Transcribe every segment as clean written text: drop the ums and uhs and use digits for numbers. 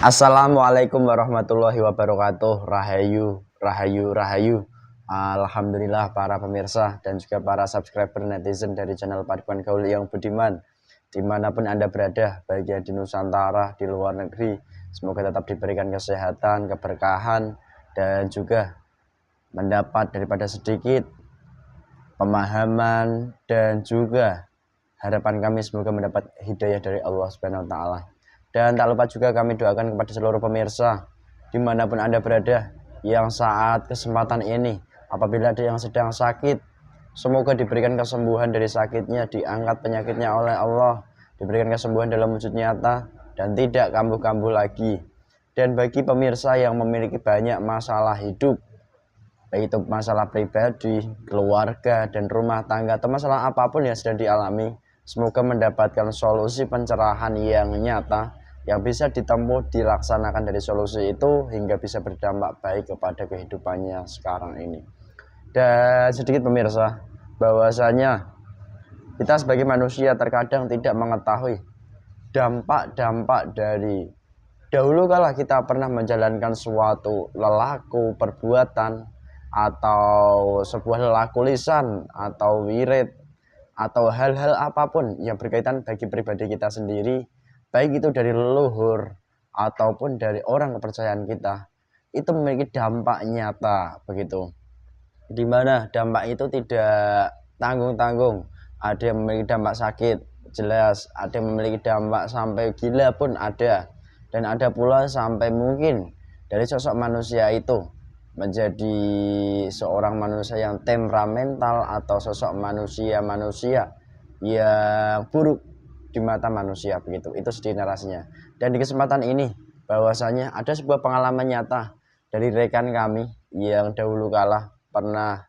Assalamualaikum warahmatullahi wabarakatuh. Rahayu, rahayu, rahayu. Alhamdulillah para pemirsa dan juga para subscriber netizen dari channel Paduan Gaul yang budiman, dimanapun Anda berada, baik yang di Nusantara, di luar negeri, semoga tetap diberikan kesehatan, keberkahan, dan juga mendapat daripada sedikit pemahaman dan juga harapan kami semoga mendapat hidayah dari Allah Subhanahu wa Ta'ala. Dan tak lupa juga kami doakan kepada seluruh pemirsa dimanapun Anda berada yang saat kesempatan ini, apabila ada yang sedang sakit, semoga diberikan kesembuhan dari sakitnya, diangkat penyakitnya oleh Allah, diberikan kesembuhan dalam wujud nyata dan tidak kambuh-kambuh lagi. Dan bagi pemirsa yang memiliki banyak masalah hidup, baik itu masalah pribadi, keluarga, dan rumah tangga, atau masalah apapun yang sedang dialami, semoga mendapatkan solusi pencerahan yang nyata, yang bisa ditempuh, dilaksanakan dari solusi itu hingga bisa berdampak baik kepada kehidupannya sekarang ini. Dan sedikit pemirsa, bahwasanya kita sebagai manusia terkadang tidak mengetahui dampak-dampak dari dahulu kala kita pernah menjalankan suatu lelaku perbuatan atau sebuah lelaku lisan atau wirid atau hal-hal apapun yang berkaitan bagi pribadi kita sendiri, baik itu dari leluhur ataupun dari orang kepercayaan kita, itu memiliki dampak nyata begitu, dimana dampak itu tidak tanggung-tanggung. Ada yang memiliki dampak sakit, jelas. Ada yang memiliki dampak sampai gila pun ada, dan ada pula sampai mungkin dari sosok manusia itu menjadi seorang manusia yang temperamental atau sosok manusia yang buruk di mata manusia begitu. Itu sedih narasinya. Dan di kesempatan ini bahwasanya ada sebuah pengalaman nyata dari rekan kami yang dahulu kala pernah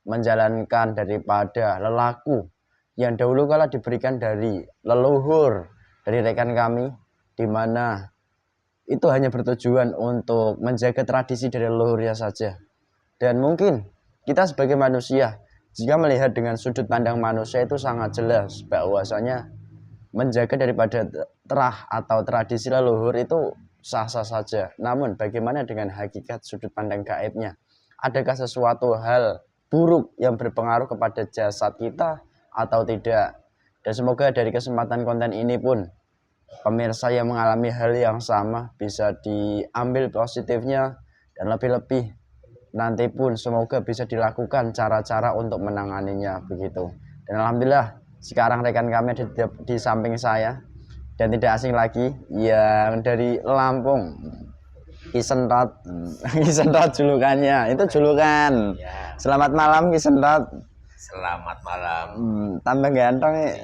menjalankan daripada lelaku yang dahulu kala diberikan dari leluhur dari rekan kami, di mana itu hanya bertujuan untuk menjaga tradisi dari leluhurnya saja. Dan mungkin kita sebagai manusia, jika melihat dengan sudut pandang manusia, itu sangat jelas bahwasanya menjaga daripada terah atau tradisi leluhur itu sah-sah saja. Namun bagaimana dengan hakikat sudut pandang gaibnya? Adakah sesuatu hal buruk yang berpengaruh kepada jasad kita atau tidak? Dan semoga dari kesempatan konten ini pun pemirsa yang mengalami hal yang sama bisa diambil positifnya, dan lebih-lebih nanti pun semoga bisa dilakukan cara-cara untuk menanganinya begitu. Dan alhamdulillah sekarang rekan kami di samping saya, dan tidak asing lagi yang dari Lampung, Kisenrat. Kisenrat julukannya, itu julukan. Selamat malam Kisenrat. Selamat malam. Tambah ganteng ya.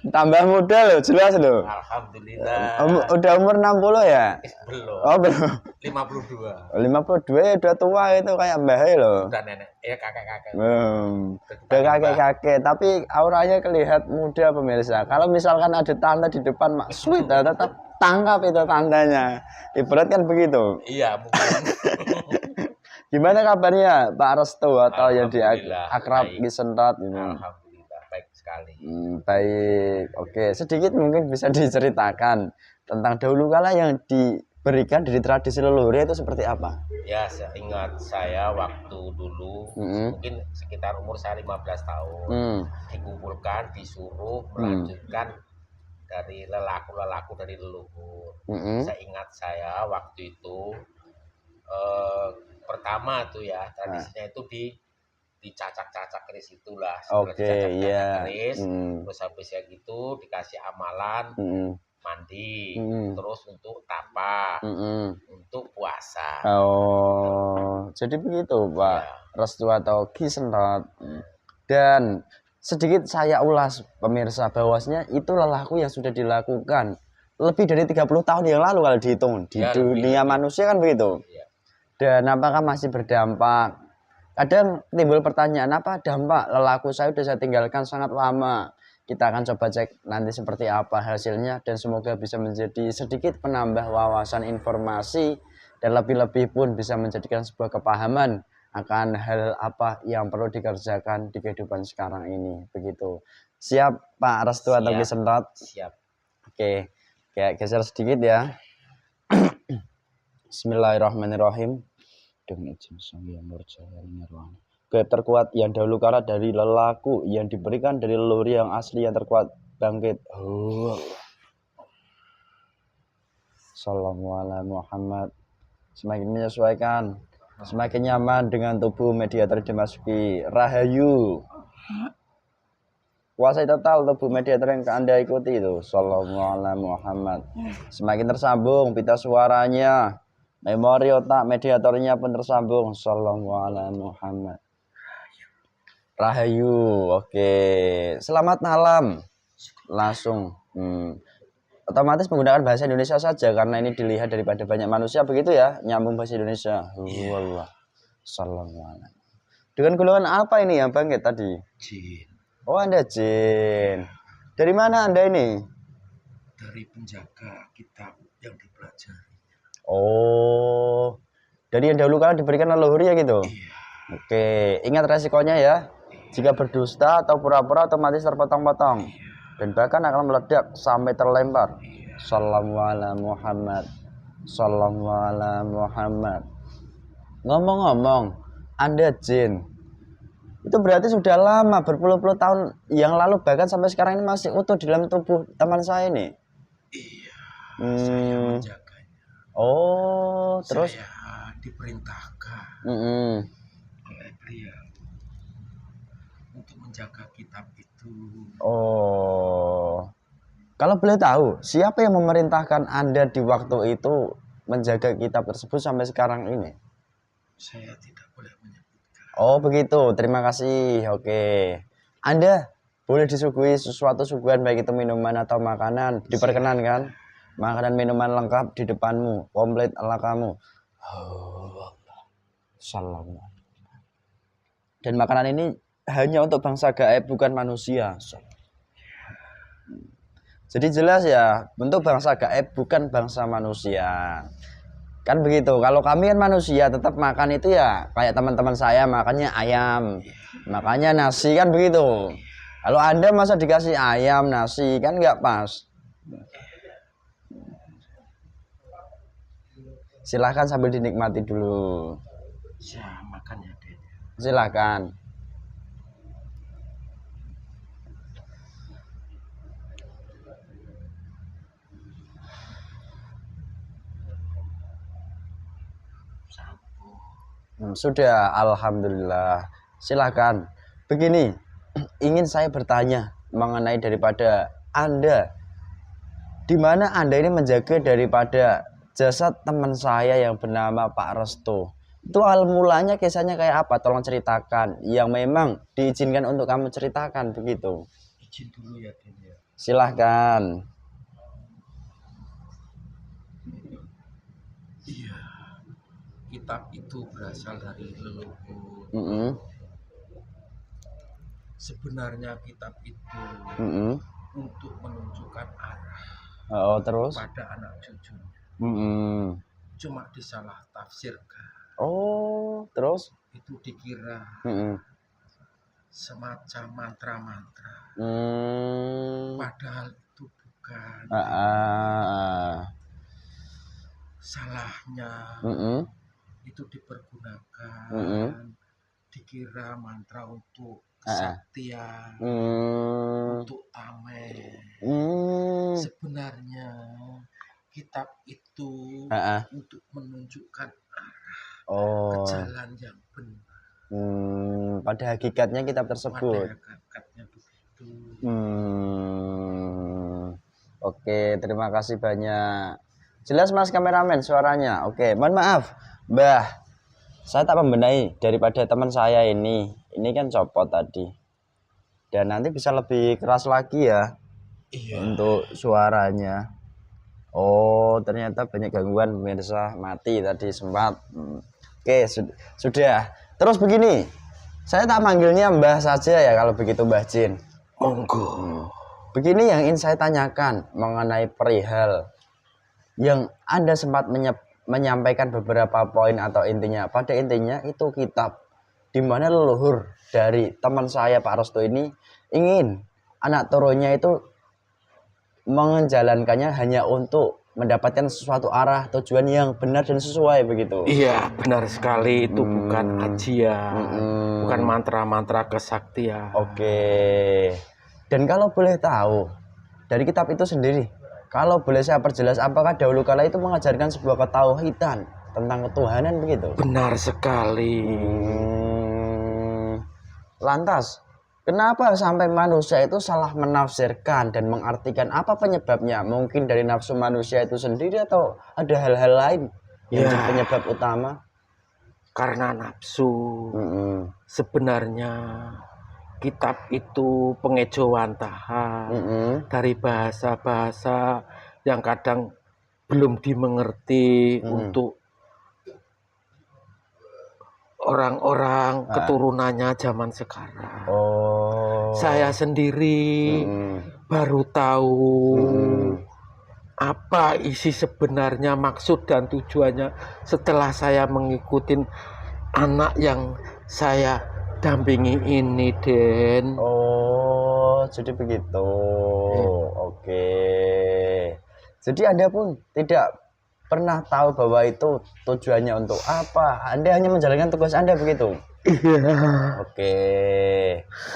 Tambah muda loh, jelas loh. Alhamdulillah. Udah umur 60 ya? Belum. Oh belum. 52. 52 ya udah tua itu, kayak Mbah loh. Udah nenek, ya kakek-kakek. Udah kakek-kakek, tapi auranya kelihatan muda pemirsa. Kalau misalkan ada tante di depan, mak sweet, tetap tangkap itu tandanya. Ibarat kan begitu. Iya, mungkin. Gimana kabarnya Pak Restu atau yang di akrab Kisenrat ini? Alhamdulillah baik sekali. Baik, oke. Sedikit mungkin bisa diceritakan tentang dahulu kala yang diberikan dari tradisi leluhur itu seperti apa? Ya, ingat saya waktu dulu mungkin sekitar umur saya 15 tahun dikumpulkan, disuruh melanjutkan dari lelaku dari leluhur. Seingat saya waktu itu pertama tuh ya tradisinya itu dicacak-cacak keris itulah. Keris, terus habisnya gitu dikasih amalan, mandi, terus untuk tapak, untuk puasa. Oh, jadi begitu Pak Restu atau Kisenrat. Dan sedikit saya ulas pemirsa bahwasanya itu lelaku yang sudah dilakukan lebih dari 30 tahun yang lalu kalau dihitung di dunia manusia kan begitu. Dan apakah masih berdampak? Kadang timbul pertanyaan, apa dampak lelaku saya sudah saya tinggalkan sangat lama. Kita akan coba cek nanti seperti apa hasilnya, dan semoga bisa menjadi sedikit penambah wawasan informasi, dan lebih-lebih pun bisa menjadikan sebuah kepahaman akan hal apa yang perlu dikerjakan di kehidupan sekarang ini begitu. Siap Pak Restu atau Kisenrat? Siap. Oke, kayak geser sedikit ya. Bismillahirrahmanirrahim. Demi izin Sang Hyang Nurjaya Nirwana. Gaib terkuat yang dahulu kala dari lelaku yang diberikan dari leluhur yang asli yang terkuat bangkit. Sallallahu alaihi Muhammad. Semakin menyesuaikan, semakin nyaman dengan tubuh mediator dimasuki. Rahayu. Kuasai total tubuh mediator yang Anda ikuti itu. Sallallahu alaihi Muhammad. Semakin tersambung pita suaranya. Memori otak mediatornya pun tersambung. Sallallahu alaihi Muhammad. Rahayu. Oke. Selamat malam. Langsung. Otomatis menggunakan bahasa Indonesia saja karena ini dilihat daripada banyak manusia begitu ya. Nyambung bahasa Indonesia. Wallah. Sallallahu alaihi. Dengan golongan apa ini yang bangkit tadi? Jin. Oh, Anda jin. Dari mana Anda ini? Dari penjaga kitab yang dipelajari. Oh, dari yang dahulu kala diberikan leluhur ya gitu? Iya. Oke, ingat resikonya ya. Jika berdusta atau pura-pura otomatis terpotong-potong. Dan bahkan akan meledak sampai terlempar. Sallallahu alaihi Muhammad. Sallallahu alaihi Muhammad. Ngomong-ngomong, Anda jin. Itu berarti sudah lama, berpuluh-puluh tahun yang lalu, bahkan sampai sekarang ini masih utuh di dalam tubuh teman saya ini. Iya. Saya menjaganya. Oh, terus saya diperintahkan oleh beliau untuk menjaga kitab itu. Oh, kalau boleh tahu, siapa yang memerintahkan Anda di waktu itu menjaga kitab tersebut sampai sekarang ini? Saya tidak boleh menyebutkan. Oh, begitu. Terima kasih. Oke. Anda boleh disuguhi sesuatu suguhan baik itu minuman atau makanan. Diperkenankan. Makanan minuman lengkap di depanmu. Komplit ala kamu. Salam. Dan makanan ini hanya untuk bangsa gaib, bukan manusia. Jadi jelas ya, bentuk bangsa gaib bukan bangsa manusia. Kan begitu. Kalau kami kan manusia tetap makan itu ya kayak teman-teman saya makannya ayam, makanya nasi kan begitu. Kalau Anda masa dikasih ayam nasi kan nggak pas. Silahkan sambil dinikmati dulu. Ya, makan ya, Den. Silahkan. Sudah, alhamdulillah. Silakan. Begini, ingin saya bertanya mengenai daripada Anda. Di mana Anda ini menjaga daripada jasad teman saya yang bernama Pak Resto. Itu awal mulanya kisahnya kayak apa? Tolong ceritakan. Yang memang diizinkan untuk kamu ceritakan begitu. Izin dulu ya, Den ya. Iya. Silahkan. Kitab itu berasal dari leluhur. Sebenarnya kitab itu untuk menunjukkan arah Terus? pada anak cucunya. Cuma disalah tafsirkan. Oh, terus? Itu dikira semacam mantra-mantra. Padahal itu bukan. Salahnya itu dipergunakan, dikira mantra untuk kesaktian, untuk tameng. Sebenarnya kitab itu untuk menunjukkan arah ke jalan yang benar. Pada hakikatnya kitab tersebut. Pada hakikatnya begitu. Oke, terima kasih banyak. Jelas Mas kameramen suaranya. Oke, mohon maaf Mbah, saya tak membenahi daripada teman saya ini. Ini kan copot tadi. Dan nanti bisa lebih keras lagi ya. Iya. Untuk suaranya. Oh, ternyata banyak gangguan pemirsa, mati tadi sempat. Oke, sudah. Terus begini, saya tak manggilnya Mbah saja ya kalau begitu Mbah Jin. Monggo. Begini yang ingin saya tanyakan mengenai perihal yang Anda sempat menyampaikan beberapa poin atau intinya. Pada intinya itu kitab di mana leluhur dari teman saya Pak Resto ini ingin anak turunnya itu menjalankannya hanya untuk mendapatkan sesuatu arah tujuan yang benar dan sesuai begitu. Iya, benar sekali, itu bukan ajian, bukan mantra-mantra kesaktian. Oke. Dan kalau boleh tahu dari kitab itu sendiri, kalau boleh saya perjelas, apakah dahulu kala itu mengajarkan sebuah ketauhidan tentang ketuhanan begitu? Benar sekali. Lantas, kenapa sampai manusia itu salah menafsirkan dan mengartikan? Apa penyebabnya? Mungkin dari nafsu manusia itu sendiri atau ada hal-hal lain yang jadi penyebab utama? Karena nafsu. Sebenarnya kitab itu pengejauhantahan dari bahasa-bahasa yang kadang belum dimengerti untuk orang-orang keturunannya zaman sekarang. Saya sendiri baru tahu apa isi sebenarnya, maksud dan tujuannya setelah saya mengikuti anak yang saya dampingi ini, Den. Oh, jadi begitu. Oke. Jadi Anda pun tidak pernah tahu bahwa itu tujuannya untuk apa. Anda hanya menjalankan tugas Anda begitu. Iya. Oke.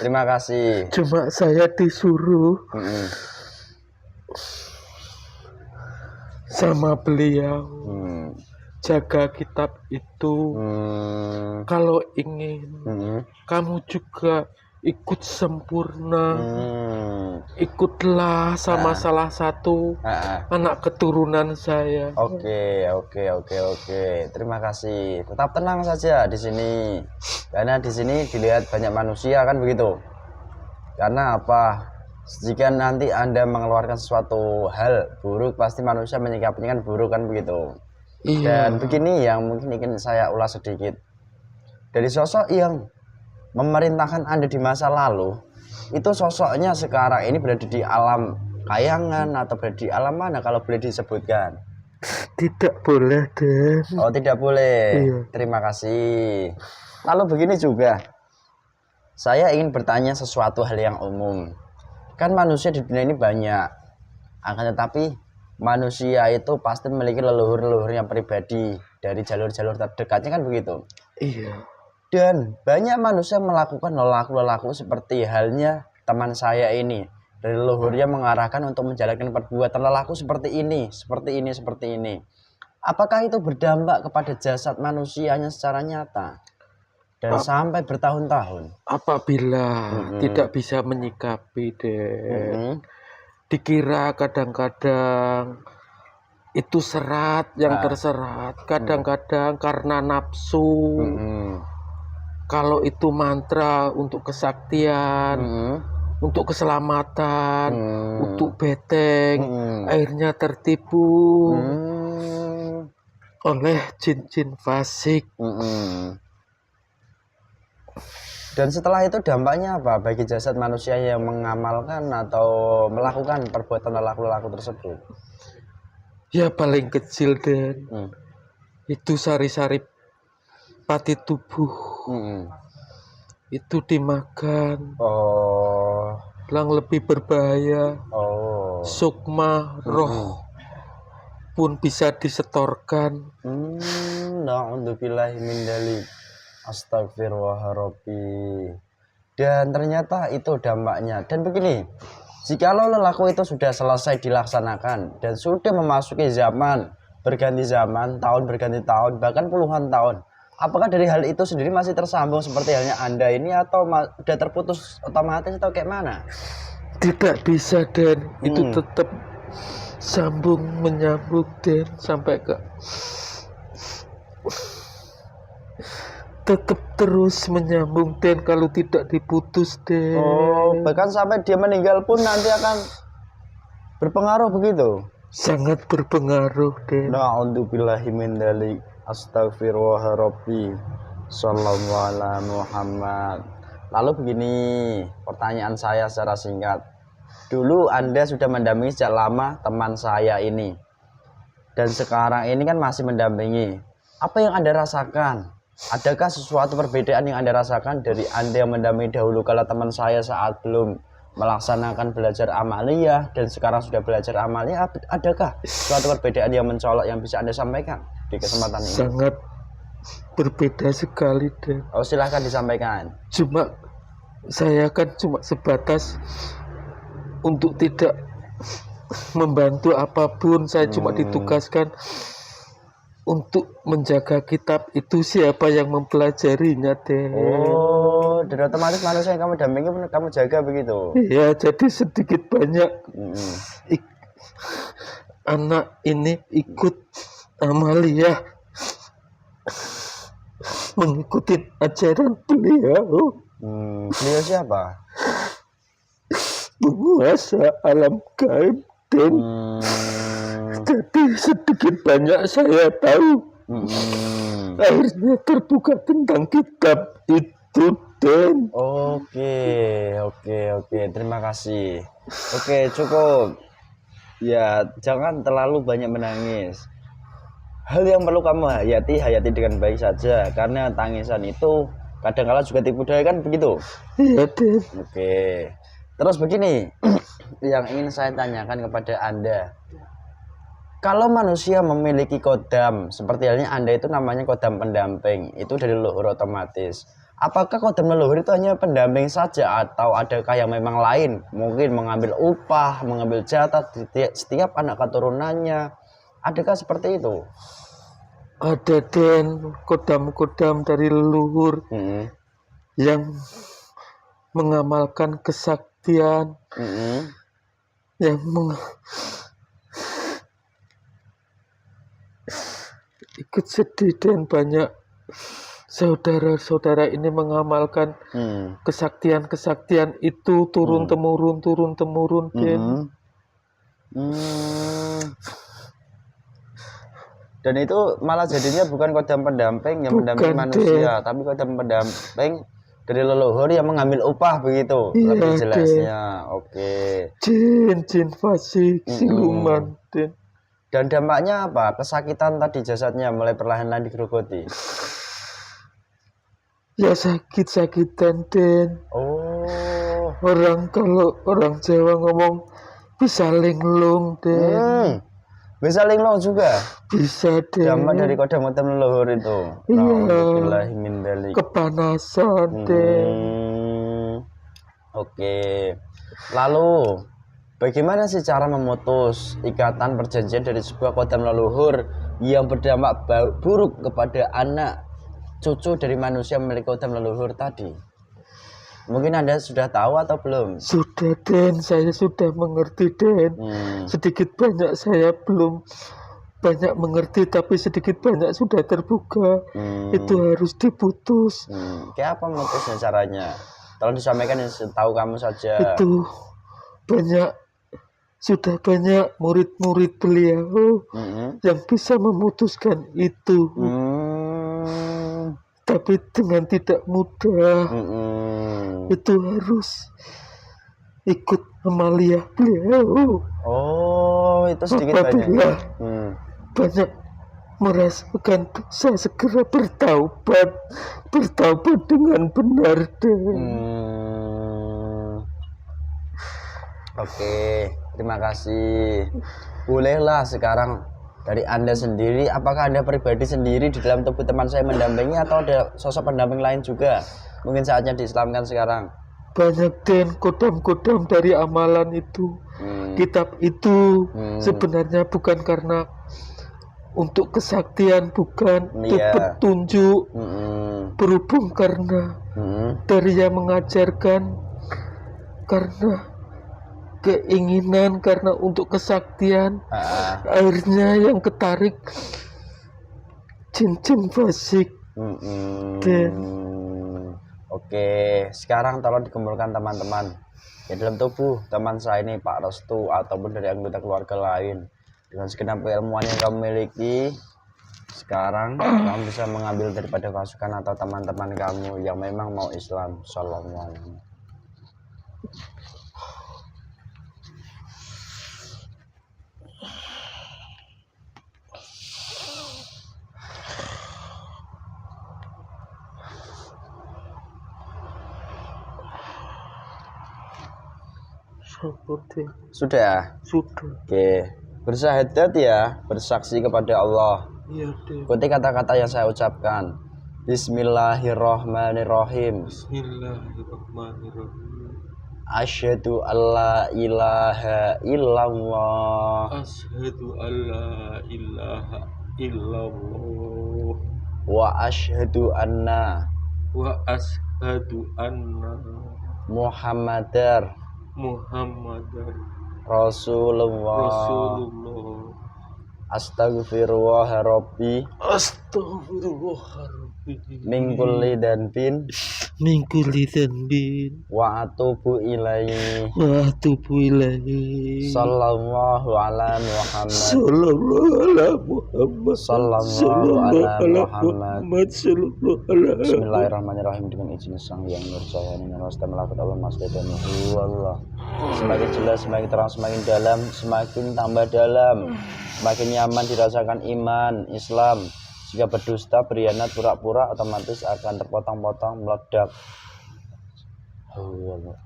Terima kasih. Cuma saya disuruh sama beliau jaga kitab itu. Kalau ingin kamu juga ikut sempurna, ikutlah sama salah satu anak keturunan saya. Oke. Terima kasih. Tetap tenang saja di sini, karena di sini dilihat banyak manusia kan begitu. Karena apa? Jika nanti Anda mengeluarkan sesuatu hal buruk, pasti manusia menyikapinya kan buruk kan begitu. Iya. Dan begini yang mungkin ingin saya ulas sedikit. Dari sosok yang memerintahkan Anda di masa lalu, itu sosoknya sekarang ini berada di alam kayangan atau berada di alam mana kalau boleh disebutkan? Tidak boleh, Den. Oh, tidak boleh. Iya. Terima kasih. Lalu begini juga, saya ingin bertanya sesuatu hal yang umum. Kan manusia di dunia ini banyak, akan tetapi manusia itu pasti memiliki leluhur-leluhur yang pribadi dari jalur-jalur terdekatnya kan begitu. Iya. Dan banyak manusia melakukan lelaku-lelaku seperti halnya teman saya ini. Dari leluhurnya mengarahkan untuk menjalankan perbuatan lelaku seperti ini, seperti ini. Apakah itu berdampak kepada jasad manusianya secara nyata? Dan sampai bertahun-tahun. Apabila tidak bisa menyikapi, Den, dikira kadang-kadang itu serat yang terserat, kadang-kadang karena nafsu. Kalau itu mantra untuk kesaktian, untuk keselamatan, untuk beteng, akhirnya tertipu oleh jin-jin fasik. Dan setelah itu dampaknya apa bagi jasad manusia yang mengamalkan atau melakukan perbuatan lelaku-lelaku tersebut? Ya paling kecil, Den, itu sari-sari pati tubuh itu dimakan. Yang lebih berbahaya, sukma roh pun bisa disetorkan. Na'udzubillahi min dzalik. Astagfirullahaladzim. Dan ternyata itu dampaknya. Dan begini, jikalau lelaku itu sudah selesai dilaksanakan dan sudah memasuki zaman berganti zaman, tahun berganti tahun, bahkan puluhan tahun, apakah dari hal itu sendiri masih tersambung seperti halnya Anda ini atau sudah terputus otomatis atau kayak mana? Tidak bisa, Den. Itu tetap sambung menyambung, Den, sampai ke tetap terus menyambung, Den, kalau tidak diputus, Den. Bahkan sampai dia meninggal pun nanti akan berpengaruh begitu? Sangat berpengaruh, Den. Na'udzubillahi min dzalik. Astagfirullahaladzim. Sallallahu ala Muhammad. Lalu begini, pertanyaan saya secara singkat. Dulu Anda sudah mendampingi sejak lama teman saya ini, dan sekarang ini kan masih mendampingi. Apa yang Anda rasakan? Adakah sesuatu perbedaan yang Anda rasakan dari Anda yang mendampingi dahulu kala teman saya saat belum melaksanakan belajar amaliyah dan sekarang sudah belajar amaliyah, adakah suatu perbedaan yang mencolok yang bisa Anda sampaikan di kesempatan ini? Sangat berbeda sekali, Den. Oh, silahkan disampaikan. Cuma saya kan cuma sebatas untuk tidak membantu apapun, saya cuma ditugaskan untuk menjaga kitab itu, siapa yang mempelajarinya, Den. Oh, dan otomatis manusia yang kamu dampingi pun kamu jaga begitu? Iya, jadi sedikit banyak anak ini ikut amaliyah, mengikuti ajaran beliau. Beliau siapa? Penguasa alam gaib, Den. Jadi sedikit banyak saya tahu. Akhirnya terbuka tentang kitab itu, Den. Oke, terima kasih. Oke, cukup. Ya, jangan terlalu banyak menangis. Hal yang perlu kamu hayati dengan baik saja, karena tangisan itu kadang-kala juga tipu daya, kan begitu? Iya, Den. Oke. Terus begini, yang ingin saya tanyakan kepada Anda. Kalau manusia memiliki kodam, seperti halnya Anda itu namanya kodam pendamping, itu dari leluhur otomatis. Apakah kodam leluhur itu hanya pendamping saja, atau adakah yang memang lain? Mungkin mengambil upah, mengambil jatah setiap anak keturunannya. Adakah seperti itu? Ada, Den, kodam-kodam dari leluhur yang mengamalkan kesaktian, yang ikut sedih, dan banyak saudara-saudara ini mengamalkan kesaktian-kesaktian itu turun temurun, Den. Dan itu malah jadinya bukan kodam pendamping yang mendampingi manusia, tapi kodam pendamping dari leluhur yang mengambil upah begitu, lebih jelasnya. Oke. Jin fasik, siluman, Den. Dan dampaknya apa? Kesakitan tadi jasadnya mulai perlahan-lahan digerogoti. Ya sakit-sakitan, Den. Oh. Kalau orang Jawa ngomong bisa linglung, Den. Bisa linglung juga? Bisa, Den. Dampak dari kodam-kodam leluhur itu. Iya. Kepanasan, Den. Oke. Lalu bagaimana sih cara memutus ikatan perjanjian dari sebuah kodam leluhur yang berdampak buruk kepada anak cucu dari manusia memiliki kodam leluhur tadi? Mungkin Anda sudah tahu atau belum? Sudah, Den. Saya sudah mengerti, Den. Sedikit banyak saya belum banyak mengerti, tapi sedikit banyak sudah terbuka. Itu harus diputus. Kayak apa memutusnya caranya? Tolong disampaikan yang tahu kamu saja. Itu sudah banyak murid-murid beliau yang bisa memutuskan itu. Tapi dengan tidak mudah. Itu harus ikut amaliyah beliau. Oh, itu sedikit banyak. Banyak merasakan dosa, segera bertaubat dengan benar, Den. Oke, terima kasih. Bolehlah sekarang dari Anda sendiri, apakah Anda pribadi sendiri di dalam tubuh teman saya mendampingi, atau ada sosok pendamping lain juga? Mungkin saatnya diislamkan sekarang. Banyak, Den, kodam-kodam dari amalan itu. Kitab itu sebenarnya bukan karena untuk kesaktian, bukan petunjuk, berhubung karena dari yang mengajarkan, karena keinginan, karena untuk kesaktian, akhirnya yang ketarik jin-jin fasik. Oke, sekarang tolong dikumpulkan teman-teman ya dalam tubuh teman saya ini, Pak Restu, ataupun dari anggota keluarga lain. Dengan segenap keilmuan yang kamu miliki, sekarang kamu bisa mengambil daripada pasukan atau teman-teman kamu yang memang mau Islam. Shalom. Seperti Sudah. sudah. Oke. Bersyahadat ya, bersaksi kepada Allah. Iya deh. Ikuti kata-kata yang saya ucapkan. Bismillahirrahmanirrahim. Bismillahirrahmanirrahim. Asyhadu alla ilaha illallah Asyhadu alla ilaha illallah wa asyhadu anna wa asyhadu anna Muhammadar Muhammadar Rasulullah. Rasulullah. Astaghfirullah Rabbi Astaghfirullahaladzim min kulli dhanbin min kulli dhanbin wa atubu ilaihi. wa atubu ilaihi. Sallallahu ala Muhammad. Sallallahu ala Muhammad. Sallallahu ala Muhammad. Sallallahu ala Bismillahirrahmanirrahim. Dengan izin Sang Yang Nurjaya dan Rasta melakukan Allah Masjidana Allah. Semakin jelas, semakin terang, semakin dalam, semakin tambah dalam, semakin nyaman dirasakan iman Islam. Jika berdusta, berkhianat, pura-pura, otomatis akan terpotong-potong, meledak. Allah.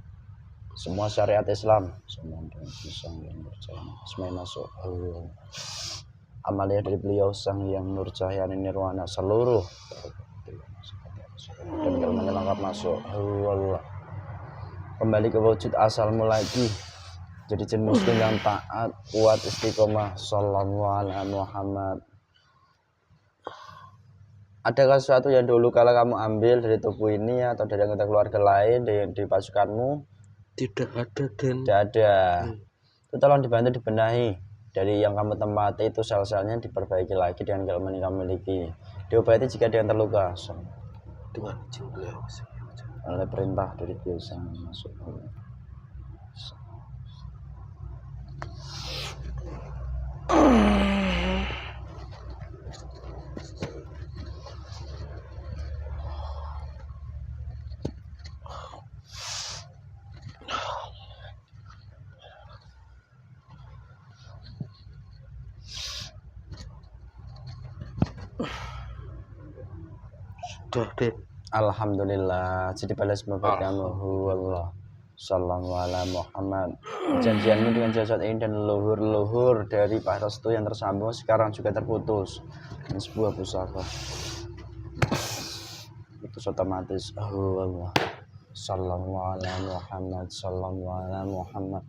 Semua syariat Islam, semua dengan Sang Yang Nurjaya, semuanya masuk. Allah. Amalia dari beliau Sang Yang Nurjaya Nirwana seluruh dan ilmunya lengkap masuk. Allah. Kembali ke wujud asalmu lagi, jadi jin muslim yang taat, kuat, istiqomah. Sallallahu ala Muhammad. Adakah sesuatu yang dulu kalau kamu ambil dari tubuh ini atau dari anggota keluarga lain di pasukanmu? Tidak ada dan Tidak ada. Itu tolong dibantu dibenahi. Dari yang kamu tempati itu sel-selnya diperbaiki lagi dengan keilmuan yang kamu miliki. Diobati jika ada yang terluka. dengan izin beliau. Oleh perintah dari beliau Sang masuk. Sudah deh. Alhamdulillah, jadi balas buat kamu. Allah. Sallallahu ala Muhammad. Perjanjianmu dengan jasad ini dan leluhur-leluhur dari Pak Restu yang tersambung sekarang juga terputus. Ini sebuah pusaka. Putus otomatis. Allah. Sallallahu ala Muhammad. Sallallahu ala Muhammad.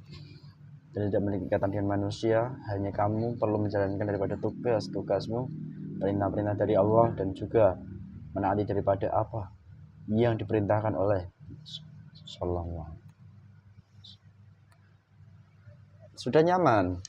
Dan tidak memiliki ikatan dengan manusia, hanya kamu perlu menjalankan daripada tugasmu, perintah-perintah dari Allah dan juga menaati daripada apa yang diperintahkan oleh Sallallahu. Sudah nyaman?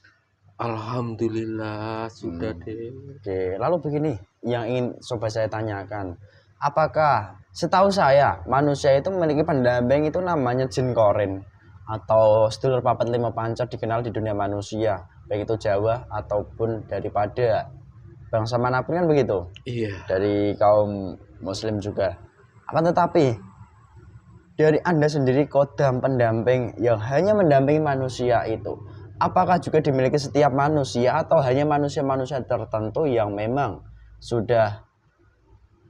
Alhamdulillah sudah deh. Oke, lalu begini yang ingin coba saya tanyakan, apakah setahu saya manusia itu memiliki pendamping itu namanya jin korin atau sedulur papat lima panca dikenal di dunia manusia, baik itu Jawa ataupun daripada bangsa manapun kan begitu? Iya. Dari kaum muslim juga. Akan tetapi dari Anda sendiri kodam pendamping yang hanya mendampingi manusia itu, apakah juga dimiliki setiap manusia atau hanya manusia-manusia tertentu yang memang sudah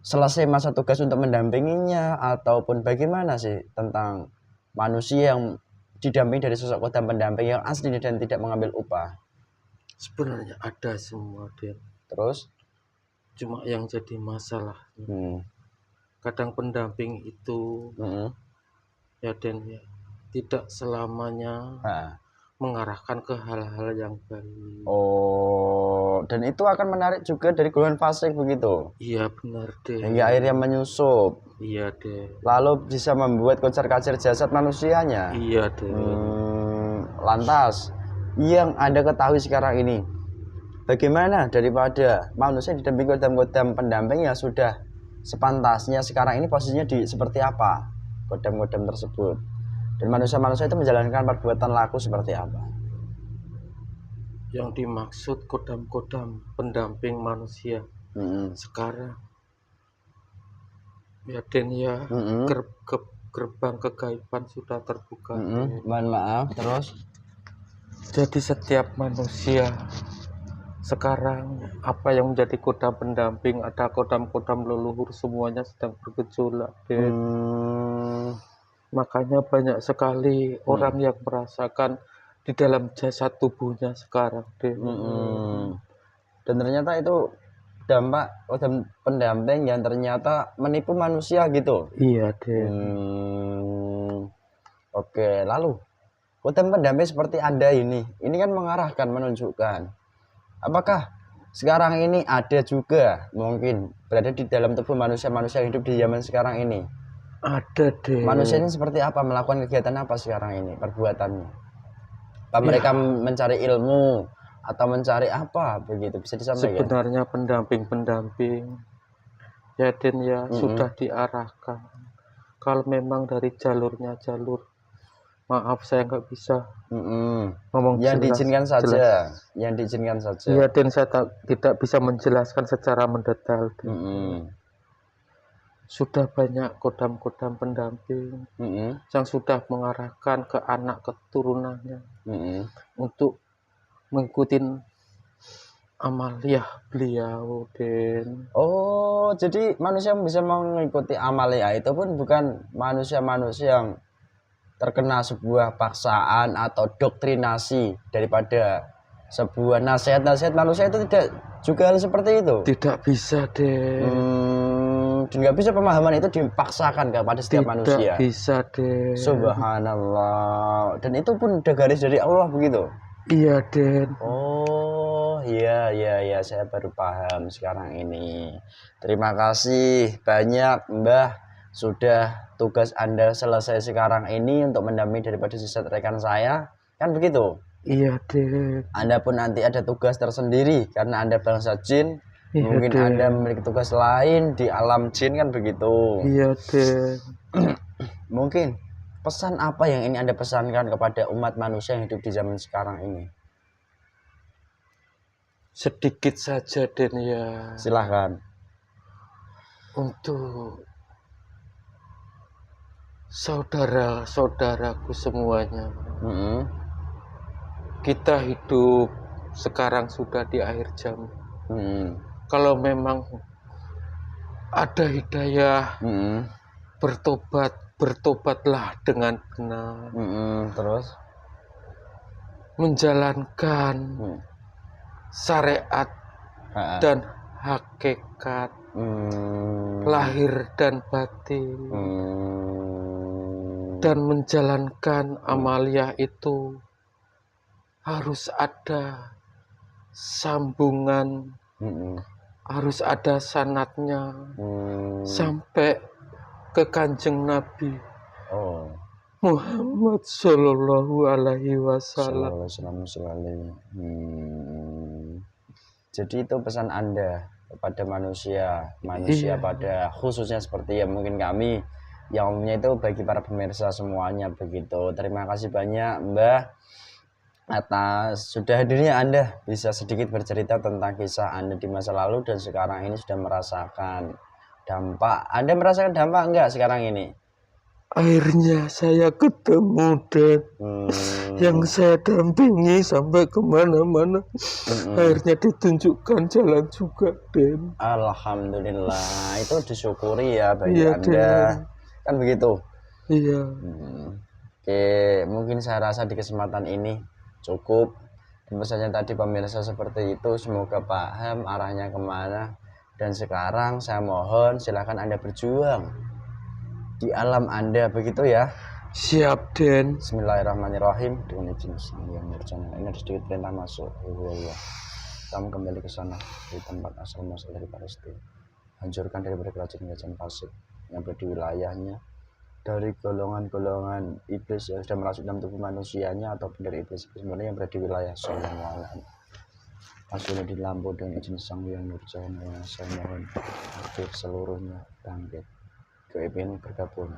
selesai masa tugas untuk mendampinginya, ataupun bagaimana sih tentang manusia yang didampingi dari sosok kodam pendamping yang asli dan tidak mengambil upah? Sebenarnya ada semua deh. Terus Cuma yang jadi masalah kadang pendamping itu ya dan ya tidak selamanya mengarahkan ke hal-hal yang baik. Oh, dan itu akan menarik juga dari golongan fasik begitu? Iya benar deh. Hingga akhirnya menyusup. Iya deh. Lalu bisa membuat kocar-kacir jasad manusianya. Iya deh. Lantas yang Anda ketahui sekarang ini, bagaimana daripada manusia didampingi kodam-kodam pendamping yang sudah sepantasnya sekarang ini posisinya di seperti apa kodam-kodam tersebut, dan manusia-manusia itu menjalankan perbuatan laku seperti apa? Yang dimaksud kodam-kodam pendamping manusia sekarang ya dan ya gerbang kegaiban sudah terbuka. Mohon maaf, terus jadi setiap manusia sekarang apa yang menjadi kodam pendamping, ada kodam-kodam leluhur, semuanya sedang bergejolak. Makanya banyak sekali orang yang merasakan di dalam jasad tubuhnya sekarang, Den. Dan ternyata itu dampak pendamping yang ternyata menipu manusia gitu. Iya, Den. Oke, lalu hutan pendamping seperti Anda ini kan mengarahkan, menunjukkan apakah sekarang ini ada juga mungkin berada di dalam tubuh manusia yang hidup di zaman sekarang ini. Ada, Den. Manusia ini seperti apa, melakukan kegiatan apa sekarang ini, perbuatannya? Apa mereka mencari ilmu atau mencari apa begitu, bisa disampaikan? Sebenarnya pendamping ya, Den, ya sudah diarahkan. Kalau memang dari jalurnya maaf saya nggak bisa ngomong yang jelas, diizinkan saja, yang diizinkan saja. Iya, Den, saya tidak bisa menjelaskan secara mendetail. Sudah banyak kodam-kodam pendamping yang sudah mengarahkan ke anak keturunannya untuk mengikuti amaliah beliau, Den. Oh, jadi manusia bisa mengikuti amaliah itu pun bukan manusia-manusia yang terkena sebuah paksaan atau doktrinasi daripada sebuah nasihat-nasihat manusia, itu tidak juga hal seperti itu. Tidak bisa, Den. Dan nggak bisa pemahaman itu dipaksakan kepada setiap manusia. Tidak bisa, Den. Subhanallah. Dan itu pun udah garis dari Allah begitu. Iya, Den. Oh, iya, saya baru paham sekarang ini. Terima kasih banyak, Mbah, sudah tugas Anda selesai sekarang ini untuk mendampingi daripada sisa rekan saya, kan begitu? Iya, Den. Anda pun nanti ada tugas tersendiri karena Anda bangsa jin. Iya, Mungkin Den. Anda memiliki tugas lain di alam jin, kan begitu? Iya, Den. Mungkin pesan apa yang ini Anda pesankan kepada umat manusia yang hidup di zaman sekarang ini? Sedikit saja, Den, ya. Silahkan. Untuk saudara-saudaraku semuanya, kita hidup sekarang sudah di akhir zaman. Kalau memang ada hidayah, bertobatlah dengan benar. Terus menjalankan syariat dan hakikat, lahir dan batin, dan menjalankan amaliah itu harus ada sambungan, harus ada sanadnya sampai ke Kanjeng Nabi Muhammad Shallallahu Alaihi Wasallam. Jadi itu pesan Anda kepada manusia pada khususnya seperti ya mungkin kami yang umumnya itu bagi para pemirsa semuanya begitu. Terima kasih banyak, Mbah, atas sudah hadirnya Anda, bisa sedikit bercerita tentang kisah Anda di masa lalu dan sekarang ini sudah merasakan dampak. Anda merasakan dampak enggak sekarang ini? Akhirnya saya ketemu, Dan, yang saya dampingi sampai kemana-mana. Akhirnya ditunjukkan jalan juga, Dan. Alhamdulillah, itu disyukuri ya bagi Anda, kan begitu? Iya. Oke, mungkin saya rasa di kesempatan ini cukup. Pesannya tadi pemirsa seperti itu, semoga paham arahnya kemana. Dan sekarang saya mohon silakan Anda berjuang di alam Anda, begitu ya. Siap, Den. Bismillahirrahmanirrahim. Dengan izin Sang Yang Nurjana, ini ada sedikit perintah masuk. Kamu kembali ke sana, di tempat asal muasal dari Palestina. Hancurkan dari kerajaan-kerajaan fasik yang berada di wilayahnya, dari golongan-golongan iblis yang sudah merasuk dalam tubuh manusianya ataupun dari iblis sebenarnya yang berada di wilayah Sallallahu. Hasilnya di lampu dengan izin Sang Yang Nurjana, saya mohon aktif seluruhnya bangkit. Keipin bergabung.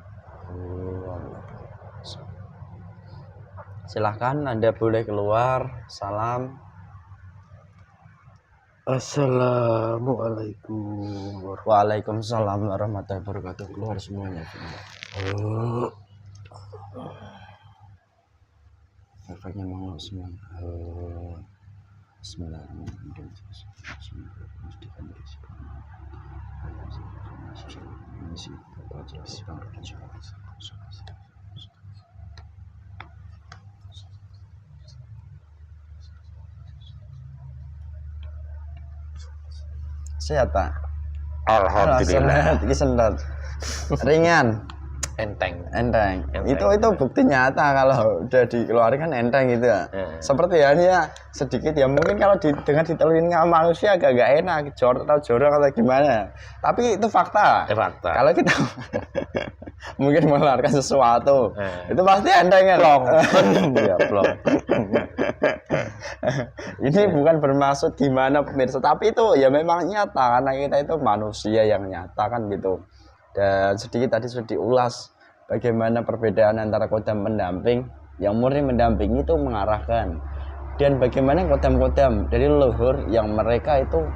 Silahkan Anda boleh keluar. Salam. Assalamualaikum. Waalaikumsalam warahmatullahi wabarakatuh. Keluar semuanya. Efeknya mau semuanya. Bismillahirrahmanirrahim. Sehat, Pak. Alhamdulillah. Iki sendat. Ringan. Enteng. Itu bukti nyata kalau udah dikeluarkan enteng gitu ya. Seperti ya ini ya sedikit ya mungkin kalau dengan ditelurin sama manusia agak gak enak, jorok atau gimana. Tapi itu fakta. Kalau kita mungkin mengeluarkan sesuatu, itu pasti enteng kan. Plong. Ini bukan bermaksud gimana pemirsa, tapi itu ya memang nyata karena kita itu manusia yang nyata kan gitu. Dan sedikit tadi sudah diulas bagaimana perbedaan antara kodam pendamping yang murni mendampingi itu mengarahkan, dan bagaimana kodam-kodam dari leluhur yang mereka itu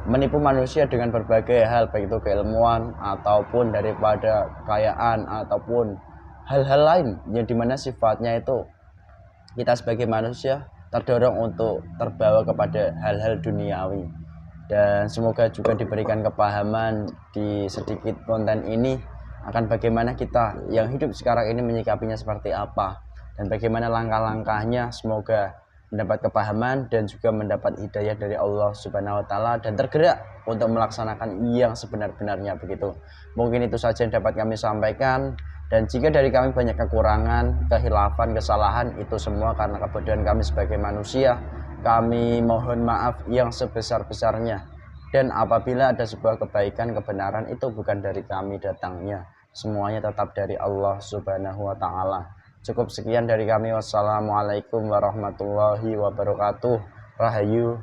menipu manusia dengan berbagai hal, baik itu keilmuan ataupun daripada kekayaan ataupun hal-hal lain yang dimana sifatnya itu kita sebagai manusia terdorong untuk terbawa kepada hal-hal duniawi. Dan semoga juga diberikan kepahaman di sedikit konten ini akan bagaimana kita yang hidup sekarang ini menyikapinya seperti apa dan bagaimana langkah-langkahnya. Semoga mendapat kepahaman dan juga mendapat hidayah dari Allah Subhanahu wa taala dan tergerak untuk melaksanakan yang sebenar-benarnya begitu. Mungkin itu saja yang dapat kami sampaikan, dan jika dari kami banyak kekurangan, kehilafan, kesalahan, itu semua karena kebodohan kami sebagai manusia. Kami mohon maaf yang sebesar-besarnya, dan apabila ada sebuah kebaikan, kebenaran, itu bukan dari kami datangnya, semuanya tetap dari Allah Subhanahu wa taala. Cukup sekian dari kami. Wassalamualaikum warahmatullahi wabarakatuh. Rahayu.